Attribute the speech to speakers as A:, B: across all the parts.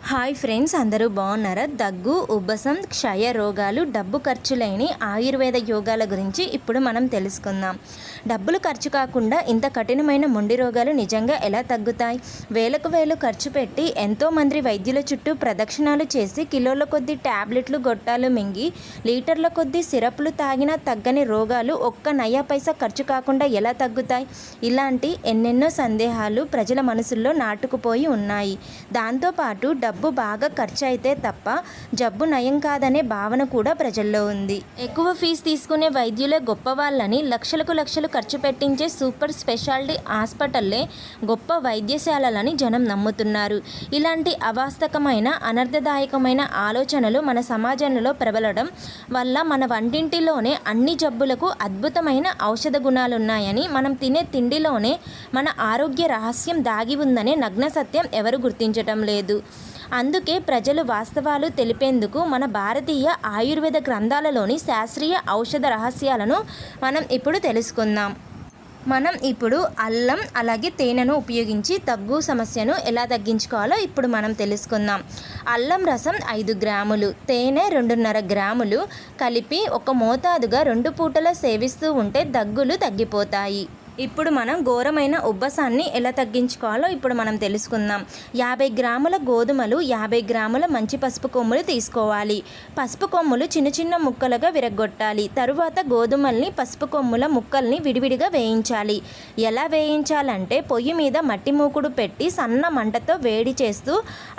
A: Hi friends, అందరూ బాగున్నారా? దగ్గు, ఉబ్బసం, క్షయ రోగాలు, డబ్బు ఖర్చు లేని ఆయుర్వేద యోగాల గురించి ఇప్పుడు మనం తెలుసుకుందాం. డబ్బులు ఖర్చు కాకుండా ఇంత కఠినమైన మొండి రోగాలు నిజంగా ఎలా తగ్గుతాయి? వేలకు వేలు ఖర్చు పెట్టి ఎంతోమంది వైద్యుల చుట్టూ ప్రదక్షిణాలు చేసి కిలోల కొద్దీ ట్యాబ్లెట్లు, గొట్టాలు మింగి లీటర్ల కొద్దీ సిరప్లు తాగినా తగ్గని రోగాలు ఒక్క నయా పైసా ఖర్చు కాకుండా ఎలా తగ్గుతాయి? ఇలాంటి ఎన్నెన్నో సందేహాలు ప్రజల మనసుల్లో నాటుకుపోయి ఉన్నాయి. దాంతోపాటు డబ్బు బాగా ఖర్చు అయితే తప్ప జబ్బు నయం కాదనే భావన కూడా ప్రజల్లో ఉంది. ఎక్కువ ఫీజు తీసుకునే వైద్యులే గొప్ప వాళ్ళని, లక్షలకు లక్షలు ఖర్చు పెట్టించే సూపర్ స్పెషాలిటీ హాస్పిటల్లే గొప్ప వైద్యశాలలని జనం నమ్ముతున్నారు. ఇలాంటి అవాస్తవమైన, అనర్థదాయకమైన ఆలోచనలు మన సమాజంలో ప్రబలడం వల్ల మన వంటింటిలోనే అన్ని జబ్బులకు అద్భుతమైన ఔషధ గుణాలున్నాయని, మనం తినే తిండిలోనే మన ఆరోగ్య రహస్యం దాగి ఉందనే నగ్న సత్యం ఎవరు గుర్తించటం లేదు. అందుకే ప్రజలు వాస్తవాలు తెలిపేందుకు మన భారతీయ ఆయుర్వేద గ్రంథాలలోని శాస్త్రీయ ఔషధ రహస్యాలను మనం ఇప్పుడు తెలుసుకుందాం. మనం ఇప్పుడు అల్లం అలాగే తేనెను ఉపయోగించి దగ్గు సమస్యను ఎలా తగ్గించుకోవాలో ఇప్పుడు మనం తెలుసుకుందాం. అల్లం రసం 5 గ్రాములు, తేనె 2.5 గ్రాములు కలిపి ఒక మోతాదుగా 2 పూటలా సేవిస్తూ ఉంటే దగ్గులు తగ్గిపోతాయి. ఇప్పుడు మనం ఘోరమైన ఉబ్బసాన్ని ఎలా తగ్గించుకోవాలో ఇప్పుడు మనం తెలుసుకుందాం. 50 గ్రాముల గోధుమలు, 50 గ్రాముల మంచి పసుపు కొమ్ములు తీసుకోవాలి. పసుపు కొమ్ములు చిన్న చిన్న ముక్కలుగా విరగొట్టాలి. తరువాత గోధుమల్ని, పసుపు కొమ్ముల ముక్కల్ని విడివిడిగా వేయించాలి. ఎలా వేయించాలంటే పొయ్యి మీద మట్టి మూకుడు పెట్టి సన్న మంటతో వేడి చేస్తూ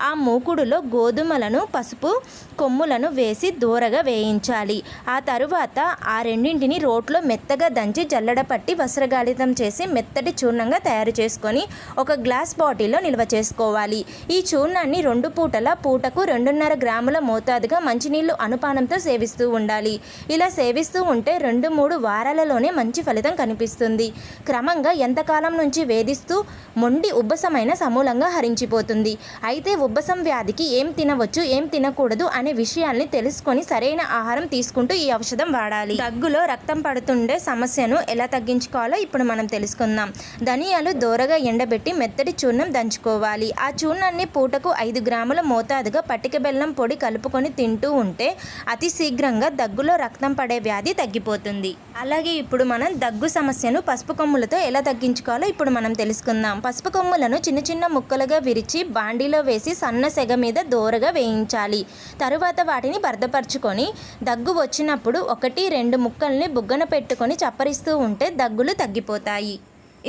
A: ఆ మూకుడులో గోధుమలను, పసుపు కొమ్ములను వేసి దూరగా వేయించాలి. ఆ తరువాత ఆ రెండింటిని రోట్లో మెత్తగా దంచి జల్లెడ పట్టి వస్త్రగాళితం చేసి మెత్తటి చూర్ణంగా తయారు చేసుకొని ఒక గ్లాస్ బాటిల్లో నిల్వ చేసుకోవాలి. ఈ చూర్ణాన్ని 2 పూటల పూటకు 2.5 గ్రాముల మోతాదుగా మంచినీళ్లు అనుపానంతో సేవిస్తూ ఉండాలి. ఇలా సేవిస్తూ ఉంటే 2-3 వారాలలోనే మంచి ఫలితం కనిపిస్తుంది. క్రమంగా ఎంతకాలం నుంచి వేధిస్తూ మొండి ఉబ్బసమైన సమూలంగా హరించిపోతుంది. అయితే ఉబ్బసం వ్యాధికి ఏం తినవచ్చు, ఏం తినకూడదు అనే విషయాల్ని తెలుసుకొని సరైన ఆహారం తీసుకుంటూ ఈ ఔషధం వాడాలి. దగ్గులో రక్తం పడుతుండే సమస్యను ఎలా తగ్గించుకోవాలో ఇప్పుడు మనం తెలుసుకుందాం. ధనియాలు దోరగా ఎండబెట్టి మెత్తటి చూర్ణం దంచుకోవాలి. ఆ చూర్ణాన్ని పూటకు 5 గ్రాముల మోతాదుగా పటిక బెల్లం పొడి కలుపుకొని తింటూ ఉంటే అతి శీఘ్రంగా దగ్గులో రక్తం పడే వ్యాధి తగ్గిపోతుంది. అలాగే ఇప్పుడు మనం దగ్గు సమస్యను పసుపు కొమ్ములతో ఎలా తగ్గించుకోవాలో ఇప్పుడు మనం తెలుసుకుందాం. పసుపు కొమ్ములను చిన్న చిన్న ముక్కలుగా విరిచి బాండీలో వేసి సన్న సెగ మీద దోరగా వేయించాలి. తరువాత వాటిని భద్రపరుచుకొని దగ్గు వచ్చినప్పుడు 1-2 ముక్కల్ని బుగ్గన పెట్టుకొని చప్పరిస్తూ ఉంటే దగ్గులు తగ్గిపోతాయి.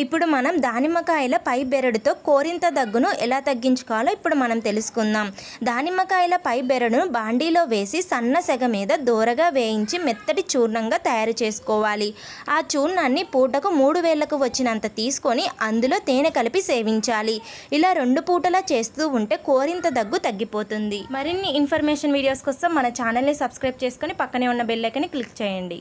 A: ఇప్పుడు మనం దానిమ్మకాయల పై బెరడుతో కోరింత దగ్గును ఎలా తగ్గించుకోవాలో ఇప్పుడు మనం తెలుసుకుందాం. దానిమ్మకాయల పై బెరడును బాండీలో వేసి సన్న సెగ మీద దోరగా వేయించి మెత్తటి చూర్ణంగా తయారు చేసుకోవాలి. ఆ చూర్ణాన్ని పూటకు 3 వేళ్లకు వచ్చినంత తీసుకొని అందులో తేనె కలిపి సేవించాలి. ఇలా 2 పూటలా చేస్తూ ఉంటే కోరింత దగ్గు తగ్గిపోతుంది. మరిన్ని ఇన్ఫర్మేషన్ వీడియోస్ కోసం మన ఛానల్ని సబ్స్క్రైబ్ చేసుకొని పక్కనే ఉన్న బెల్ ఐకాన్ని క్లిక్ చేయండి.